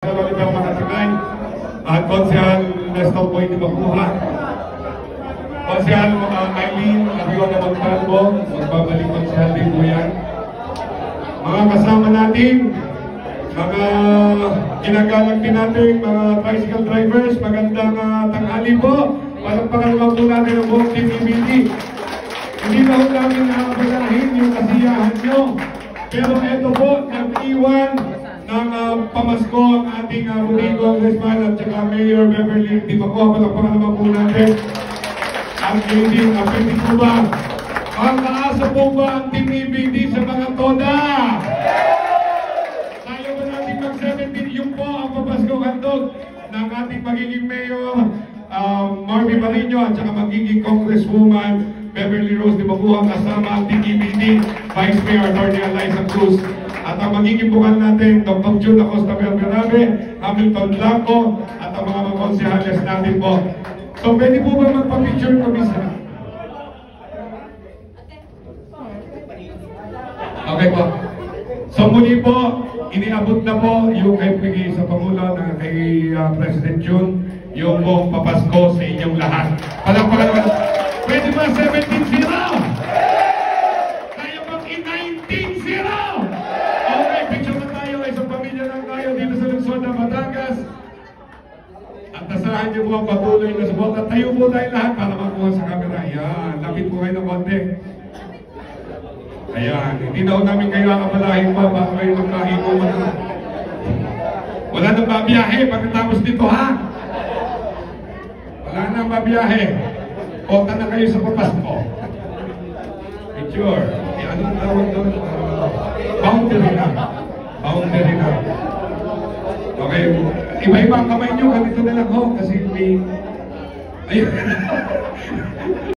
Salamat ang makasakay at Konsehal Nestor po hindi makuha. Konsehal Eileen, nabiwa na magkalbo, magbabalik Konsehal din po yan. Mga kasama natin, mga ginagalang din natin, mga tricycle drivers, magandang tanghali po. Palagpakan naman po natin ang buong Team EBD. Hindi na po namin nakapalahin yung kasiyahan nyo. Pero ito po, nag-iwan ng pamasko ang ating Muling Congressman at saka Mayor Beverly Di Macoa. Palagpakan naman po natin ang leading appetit po ba? Ang kaasa po ba ang Team EBD sa mga toda? Tayo ba natin mag-17 yung po ang pamaskong handog ng ating magiging Mayor Marvin Marino at saka magiging Congresswoman Beverly Rose Di Macoa kasama ang Team EBD Vice Mayor Attorney Eliza Cruz. At ang magiging bukan natin, Dr. Jun Acosta Belgrave, Hamilton Blanco, at ang mga konsehales natin po. So, pwede po ba magpa-picture kami sa? Okay po. So, muli po, iniabot na po yung kay sa Pangulo na kay President Jun, yung buong papasko sa inyong lahat. Palagpakan naman. Pwede ba 17-0? Tayo bang 19-0? Okay, picture na tayo. Isang pamilya lang tayo dito sa lungsod ng Batangas. At nasahan niyo po ang patuloy na support. At tayo po tayo lahat para makuha sa camera. Ayan, lapit po kayo ng konti. Ayan, hindi na ho namin kayo kakapalahin pa. Baka kayo magkahiko mo na. Wala nang babiyahe pagkatapos dito, ha? Wala nang babiyahe. Kota na kayo sa papasko. Picture. Anong tawag doon? Boundary na. Boundary na. Okay. Iba-iba ang kamay nyo. Ganito na lang ho. Kasi may... Ayun.